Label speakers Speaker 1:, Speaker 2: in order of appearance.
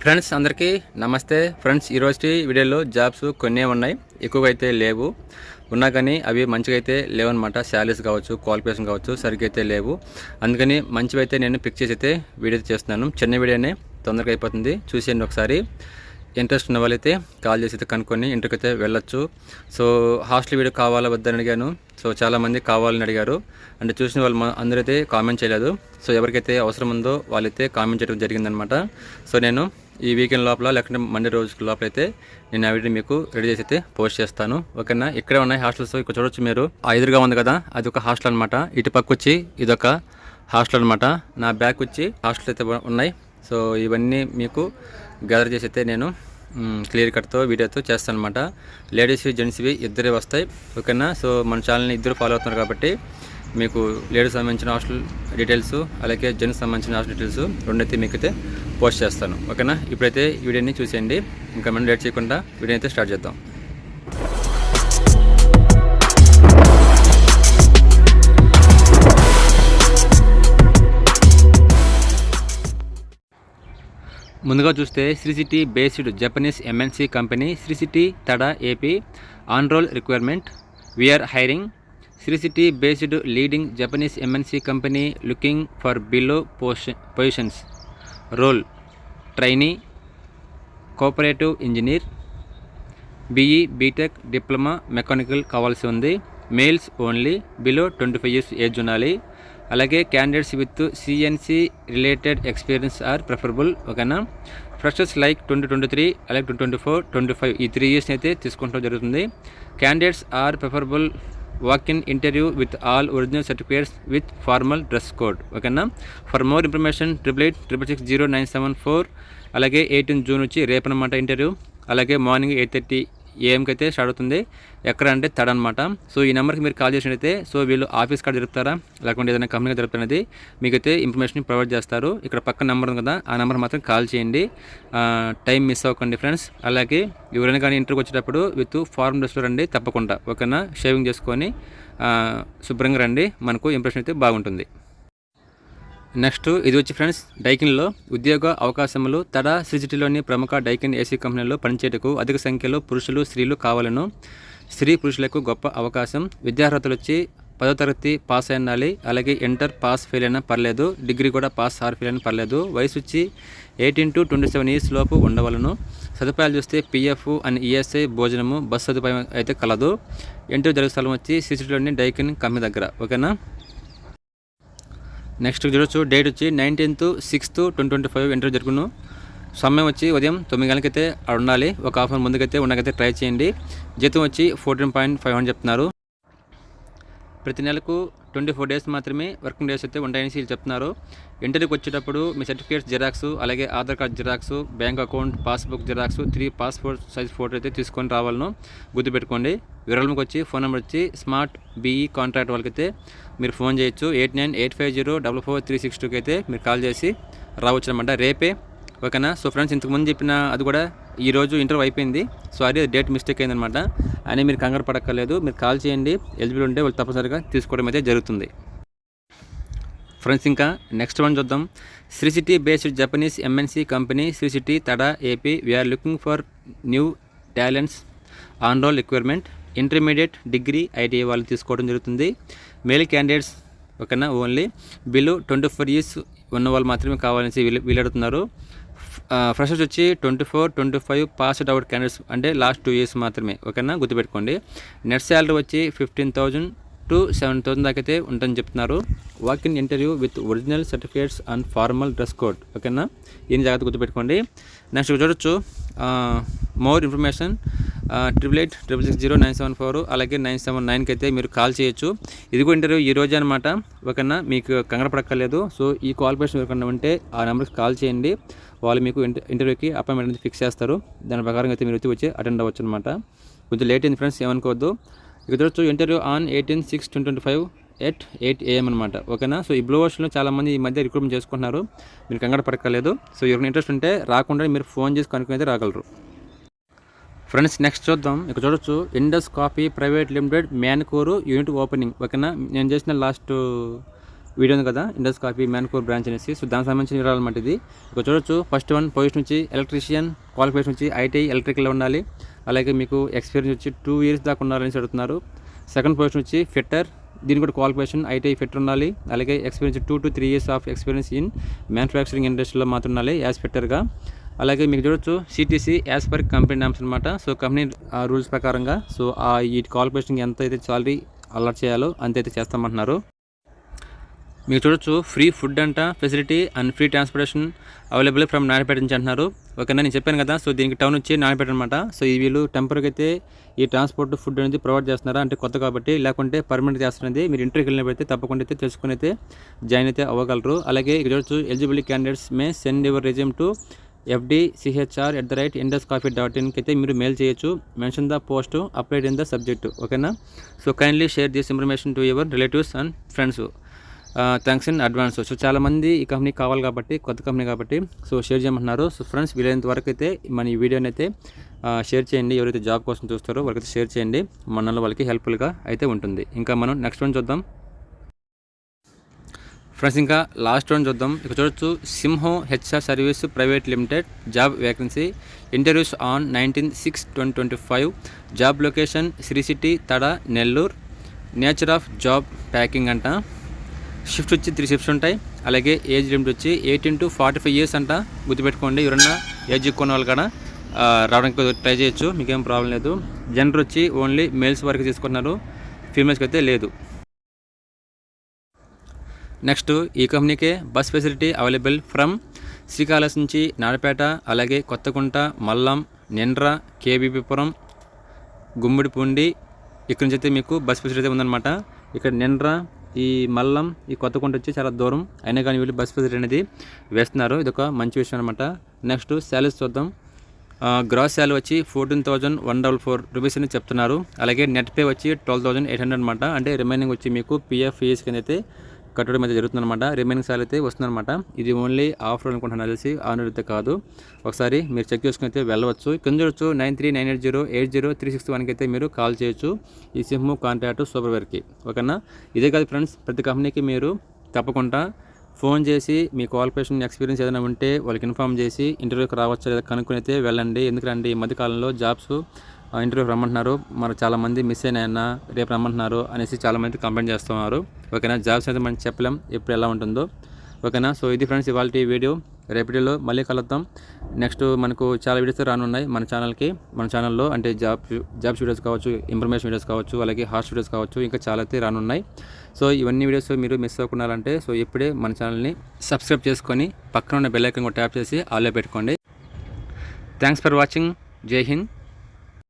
Speaker 1: Friends అందరికీ నమస్తే friends. ఈరోజు వీడియోలో జాబ్స్ కొన్ని ఉన్నాయి, ఎక్కువగా అయితే లేవు. ఉన్నా కానీ అవి మంచిగా అయితే లేవన్నమాట. శాలరీస్ కావచ్చు, క్వాలిఫికేషన్ కావచ్చు, సరిగ్గా అయితే లేవు. అందుకని మంచివి అయితే నేను పిక్ చేసి అయితే వీడియో చేస్తున్నాను. చిన్న వీడియోనే తొందరగా అయిపోతుంది, చూసేయండి ఒకసారి. ఇంట్రెస్ట్ ఉన్న వాళ్ళైతే కాల్ చేసి అయితే కనుక్కొని ఇంటికి అయితే వెళ్ళొచ్చు. సో హాస్టల్ వీడియో కావాలా వద్దని అడిగాను. సో చాలామంది కావాలని అడిగారు. అంటే చూసిన వాళ్ళు అందరైతే కామెంట్ చేయలేదు. సో ఎవరికైతే అవసరం ఉందో వాళ్ళైతే కామెంట్ చేయడం జరిగిందనమాట. సో నేను ఈ వీకెండ్ లోపల లేకుంటే మండే రోజు లోపల అయితే నేను ఆ వీడియో మీకు రెడీ చేసి అయితే పోస్ట్ చేస్తాను. ఓకేనా. ఇక్కడే ఉన్నాయి హాస్టల్స్. ఇక్కడ చూడొచ్చు మీరు, ఎదురుగా ఉంది కదా, అది ఒక హాస్టల్ అనమాట. ఇటు పక్క వచ్చి ఇదొక హాస్టల్ అనమాట. నా బ్యాక్ వచ్చి హాస్టల్ అయితే ఉన్నాయి. సో ఇవన్నీ మీకు గ్యాదర్ చేసి అయితే నేను క్లియర్ కట్తో వీడియోతో చేస్తాను అనమాట. లేడీస్వి జెంట్స్వి ఇద్దరే వస్తాయి. ఓకేనా. సో మన ఛానల్ని ఇద్దరు ఫాలో అవుతున్నారు కాబట్టి మీకు లేడీస్ సంబంధించిన హాస్టల్ డీటెయిల్స్ అలాగే జెంట్స్ సంబంధించిన హాస్టల్ డీటెయిల్స్ రెండైతే మీకు అయితే పోస్ట్ చేస్తాను. ఓకేనా. ఇప్పుడైతే ఈ వీడియోని చూసేయండి. ఇంకా మనం లేట్ చేయకుండా వీడియో అయితే స్టార్ట్ చేద్దాం. ముందుగా చూస్తే Sri City based Japanese MNC company Sri City Tada AP on roll requirement we are hiring. Sri City based leading Japanese MNC company looking for below positions. Role trainee, cooperative engineer, BE BTech diploma mechanical కావాల్సి ఉంది. Males only, below 25 years age ఉండాలి. అలాగే candidates with CNC related experience are preferable. ఓకేనా. Freshers like 2023 అలాగే 2024, 2025 ఈ 3 years అయితే తీసుకుంటూ జరుగుతుంది. Candidates are preferable walk in interview with all original certificates with formal dress code. ఓకేనా. For more information 8886600974. అలాగే 18 June వచ్చి రేపు అనమాట ఇంటర్వ్యూ. అలాగే మార్నింగ్ 8:30 AM అయితే స్టార్ట్ అవుతుంది. ఎక్కడ అంటే తడ అనమాట. సో ఈ నెంబర్కి మీరు కాల్ చేసినట్టయితే సో వీళ్ళు ఆఫీస్ కార్డు జరుపుతారా లేకుంటే ఏదైనా కంపెనీ జరుపుతారనేది మీకైతే ఇన్ఫర్మేషన్ ప్రొవైడ్ చేస్తారు. ఇక్కడ పక్కన నెంబర్ ఉంది కదా, ఆ నెంబర్ మాత్రం కాల్ చేయండి. టైం మిస్ అవ్వకండి ఫ్రెండ్స్. అలాగే ఎవరైనా కానీ ఇంటర్వ్యూకి వచ్చేటప్పుడు విత్ ఫార్మ్ డ్రెస్లో రండి తప్పకుండా. ఓకేనా. షేవింగ్ చేసుకొని శుభ్రంగా రండి, మనకు ఇంప్రెషన్ అయితే బాగుంటుంది. నెక్స్ట్ ఇది వచ్చి ఫ్రెండ్స్ డైకిన్లో ఉద్యోగ అవకాశములు. తడా శ్రీసిటీలోని ప్రముఖ డైకిన్ ఏసీ కంపెనీలో పనిచేయటకు అధిక సంఖ్యలో పురుషులు స్త్రీలు కావాలను. స్త్రీ పురుషులకు గొప్ప అవకాశం. విద్యార్హతలు వచ్చి 10వ తరగతి పాస్ అయినాలి. అలాగే ఇంటర్ పాస్ ఫెయిల్ అయినా పర్లేదు, డిగ్రీ కూడా పాస్ ఆర్ ఫెయిల్ అయినా పర్లేదు. వయసు వచ్చి 18 to 27 years లోపు ఉండవలను. సదుపాయాలు చూస్తే పిఎఫ్ అండ్ ఈఎస్ఐ భోజనము బస్ సదుపాయం అయితే కలదు. ఇంటర్వ్యూ జరిగే స్థలం వచ్చి శ్రీసిటీలోని డైకిన్ కంపెనీ దగ్గర. ఓకేనా. నెక్స్ట్ చూడొచ్చు డేట్ వచ్చి 19th 6th 2025 ఇంటర్వ్యూ జరుగును. సమయం వచ్చి ఉదయం 9 గంటలకైతే అక్కడ ఉండాలి. ఒక హాఫ్ అన్ ముందుకైతే ఉండకైతే ట్రై చేయండి. జీతం వచ్చి 14.5 అని చెప్తున్నారు. ప్రతి నెలకు 24 days మాత్రమే వర్కింగ్ డేస్ అయితే ఉంటాయని వీళ్ళు చెప్తున్నారు. ఇంటర్వ్యూకి వచ్చేటప్పుడు మీ సర్టిఫికేట్స్ జిరాక్స్, అలాగే Aadhaar card xerox, bank account passbook xerox, 3 passport size photo అయితే తీసుకొని రావాలను గుర్తుపెట్టుకోండి. వివరాలకు వచ్చి ఫోన్ నెంబర్ వచ్చి స్మార్ట్ బీఈ కాంట్రాక్ట్ వాళ్ళకైతే మీరు ఫోన్ చేయొచ్చు. 8985044362కి అయితే మీరు కాల్ చేసి రావచ్చు అనమాట రేపే. ఓకేనా. సో ఫ్రెండ్స్ ఇంతకుముందు చెప్పిన అది కూడా ఈరోజు ఇంటర్వ్యూ అయిపోయింది. సో అది డేట్ మిస్టేక్ అయిందనమాట. అని మీరు కంగారు పడక్కర్లేదు, మీరు కాల్ చేయండి. ఎలిజిబుల్ ఉంటే వాళ్ళు తప్పనిసరిగా తీసుకోవడం అయితే జరుగుతుంది. ఫ్రెండ్స్ ఇంకా నెక్స్ట్ వన్ చూద్దాం. Sri City based Japanese MNC company Sri City Tada AP we are looking for new talents on roll requirement. Intermediate degree ITI వాళ్ళు తీసుకోవడం జరుగుతుంది. మేల్ క్యాండిడేట్స్ ఓకేనా ఓన్లీ. బిలో 24 years ఉన్న వాళ్ళు మాత్రమే కావాలని వీళ్ళు అడుగుతున్నారు. ఫ్రెషర్స్ వచ్చి 24, 25 పాస్డ్ అవుట్ క్యాండిడేట్స్ అంటే లాస్ట్ 2 years మాత్రమే. ఓకేనా. గుర్తుపెట్టుకోండి. నెట్ శాలరీ వచ్చి 15,000 to 7,000 దాకా అయితే ఉంటుందని చెప్తున్నారు. Walk in interview with original certificates and formal dress code. ఓకేనా. ఈయన జాగ్రత్త గుర్తుపెట్టుకోండి. నెక్స్ట్ చూడొచ్చు మోర్ ఇన్ఫర్మేషన్ 8886600974 అలాగే 979కి అయితే మీరు కాల్ చేయొచ్చు. ఇదిగో ఇంటర్వ్యూ ఈ రోజే అనమాట. ఓకేనా. మీకు కంగారు పడక్కర్లేదు. సో ఈ క్వాలిఫికేషన్ ఎవరికన్నా ఉంటే ఆ నెంబర్కి కాల్ చేయండి. వాళ్ళు మీకు ఇంటర్వ్యూకి అపాయింట్మెంట్ అనేది ఫిక్స్ చేస్తారు. దాని ప్రకారం అయితే మీరు వచ్చి అటెండ్ అవ్వచ్చు అనమాట. కొంచెం లేట్ అయింది ఫ్రెండ్స్, ఏమనుకోవద్దు. ఇక చూడొచ్చు ఇంటర్వ్యూ ఆన్ 18/6/2025 at 8 AM అనమాట. ఓకేనా. సో ఈ బ్లూ ఓషన్లో చాలామంది ఈ మధ్య రిక్రూట్మెంట్ చేసుకుంటున్నారు. మీరు కంగారు పడక్కర్లేదు. సో ఎవరికి ఇంట్రెస్ట్ ఉంటే రాకుండా మీరు ఫోన్ చేసి కనుక్కొని అయితే రాగలరు. ఫ్రెండ్స్ నెక్స్ట్ చూద్దాం. ఇక్కడ చూడొచ్చు ఇండస్ కాఫీ ప్రైవేట్ లిమిటెడ్ మ్యాన్కోరు యూనిట్ ఓపెనింగ్. ఓకేనా. నేను చేసిన లాస్ట్ వీడియో ఉంది కదా, ఇండస్ కాఫీ మ్యాన్కోర్ బ్రాంచ్ అనేసి. సో దానికి సంబంధించిన వివరాలు అన్నమాట ఇది. ఇక్కడ చూడొచ్చు, ఫస్ట్ వన్ పొజిషన్ వచ్చి ఎలక్ట్రీషియన్, క్వాలిఫికేషన్ వచ్చి ఐటీఐ ఎలక్ట్రికల్లో ఉండాలి. అలాగే మీకు ఎక్స్పీరియన్స్ వచ్చి 2 years దాకా ఉండాలని అడుగుతున్నారు. సెకండ్ పొజిషన్ వచ్చి ఫిట్టర్, దీని కూడా క్వాలిఫికేషన్ ఐటీఐ ఫిట్టర్ ఉండాలి. అలాగే experience 2 to 3 years of experience in manufacturing ఇండస్ట్రీలో మాత్రం ఉండాలి యాజ్ ఫిట్టర్గా. అలాగే మీకు చూడొచ్చు CTC as per company norms అనమాట. సో కంపెనీ రూల్స్ ప్రకారంగా సో ఈ క్వాలిఫికేషన్ ఎంత అయితే సాలరీ అలాట్ చేయాలో అంతైతే చేస్తామంటున్నారు. మీకు చూడొచ్చు, ఫ్రీ ఫుడ్ అంట facility and free transportation available from Narayanpet నుంచి అంటున్నారు. ఓకేనా, నేను చెప్పాను కదా, సో దీనికి టౌన్ వచ్చి నారాయణపేట అనమాట. సో ఈ వీళ్ళు టెంపరీగా అయితే ఈ ట్రాన్స్పోర్ట్ ఫుడ్ అనేది ప్రొవైడ్ చేస్తున్నారా అంటే కొత్త కాబట్టి, లేకుంటే పర్మనెంట్ చేస్తున్నది. మీరు ఇంటర్వ్యూకి వెళ్ళినప్పుడైతే తప్పకుండా అయితే తెలుసుకుని అయితే జాయిన్ అయితే అవ్వగలరు. అలాగే ఇక్కడ చూడొచ్చు, eligibility candidates may send your resume to fdchr@induscoffee.in అయితే మీరు మెయిల్ చేయొచ్చు. Mention the post applied in the subject. ఓకేనా, so kindly share this information to your relatives and friends. Thanks in advance. So చాలామంది ఈ కంపెనీ కావాలి కాబట్టి, కొత్త company కాబట్టి సో షేర్ చేయమంటున్నారు. సో ఫ్రెండ్స్, వీలైనంత వరకు అయితే మన ఈ వీడియోని అయితే షేర్ చేయండి. ఎవరైతే జాబ్ కోసం చూస్తారో వాళ్ళకైతే షేర్ చేయండి. మనలో వాళ్ళకి హెల్ప్ఫుల్గా అయితే ఉంటుంది. ఇంకా మనం నెక్స్ట్ వన్ చూద్దాం ఫ్రెండ్స్. ఇంకా లాస్ట్ వన్ చూద్దాం. ఇక్కడ చూడొచ్చు, Simham HR service private limited job vacancy. Interviews on 19/6/2025. Job location Sri City, Tada, Nellore. Nature of job packing అంట. షిఫ్ట్ వచ్చి 3 shifts ఉంటాయి. అలాగే ఏజ్ లిమిట్ వచ్చి 18 to 45 years అంట. గుర్తుపెట్టుకోండి, ఎవరన్నా ఏజ్ ఎక్కువ ఉన్న వాళ్ళు కూడా రావడానికి ట్రై చేయొచ్చు, మీకేం ప్రాబ్లం లేదు. జెండర్ వచ్చి ఓన్లీ మేల్స్ వరకు తీసుకుంటున్నారు, ఫీమేల్స్కి అయితే లేదు. నెక్స్ట్, ఈ కంపెనీకే bus facility available from Srikalahasti నుంచి నారాయణపేట, అలాగే కొత్తకుంట, మల్లం, నెండ్ర, కేబీపీపురం, గుమ్మిడిపూండి. ఇక్కడ నుంచి అయితే మీకు బస్ ఫెసిలిటీ ఉందన్నమాట. ఇక్కడ నెండ్ర, ఈ మల్లం, ఈ కొత్తకుంట వచ్చి చాలా దూరం అయినా కానీ వీళ్ళు బస్ ఫెసిలిటీ అనేది వేస్తున్నారు. ఇది ఒక మంచి విషయం అనమాట. నెక్స్ట్ శాలరీస్ చూద్దాం. గ్రాస్ శాలరీ వచ్చి 14,144 రూపీస్ అని చెప్తున్నారు. అలాగే నెట్ పే వచ్చి 12,800 అనమాట. అంటే రిమైనింగ్ వచ్చి మీకు పిఎఫ్ ఫీస్ కింద అయితే కట్టడం అయితే జరుగుతుందన్నమాట. రిమైనింగ్ శాలరీ అయితే వస్తుందన్నమాట. ఇది ఓన్లీ ఆఫర్ అనుకుంటున్నాను తెలిసి, ఆనర్ అయితే కాదు. ఒకసారి మీరు చెక్ చేసుకుని అయితే వెళ్ళవచ్చు. కింద చూడొచ్చు, 9398080361 అయితే మీరు కాల్ చేయొచ్చు ఈ సింహము కాంట్రాక్ట్ సూపర్వేర్కి. ఓకేనా, ఇదే కాదు ఫ్రెండ్స్, ప్రతి కంపెనీకి మీరు తప్పకుండా ఫోన్ చేసి మీ క్వాలిఫికేషన్ ఎక్స్పీరియన్స్ ఏదైనా ఉంటే వాళ్ళకి ఇన్ఫామ్ చేసి ఇంటర్వ్యూకి రావచ్చా లేదా కనుక్కొని అయితే వెళ్ళండి. ఎందుకంటే ఈ మధ్యకాలంలో జాబ్స్ ఇంటర్వ్యూకి రమ్మంటున్నారు, మరి చాలామంది మిస్ అయినా రేపు రమ్మంటున్నారు అనేసి చాలామంది కంప్లైంట్ చేస్తున్నారు. ఓకేనా, జాబ్స్ అయితే మనం చెప్పలేం ఎప్పుడు ఎలా ఉంటుందో. ఓకేనా, సో ఇది ఫ్రెండ్స్ ఇవాళ వీడియో. రేపటిలో మళ్ళీ కలుద్దాం. నెక్స్ట్ మనకు చాలా వీడియోస్ రానున్నాయి మన ఛానల్లో. అంటే జాబ్స్ వీడియోస్ కావచ్చు, ఇన్ఫర్మేషన్ వీడియోస్ కావచ్చు, అలాగే హార్ష్ వీడియోస్ కావచ్చు, ఇంకా చాలా అయితే రానున్నాయి. సో ఇవన్నీ వీడియోస్ మీరు మిస్ అవ్వకుండాలంటే సో ఇప్పుడే మన ఛానల్ని సబ్స్క్రైబ్ చేసుకొని పక్కన ఉన్న బెల్ ఐకాన్ కూడా ట్యాప్ చేసి ఆల్లో పెట్టుకోండి. Thanks for watching. జై హింద్.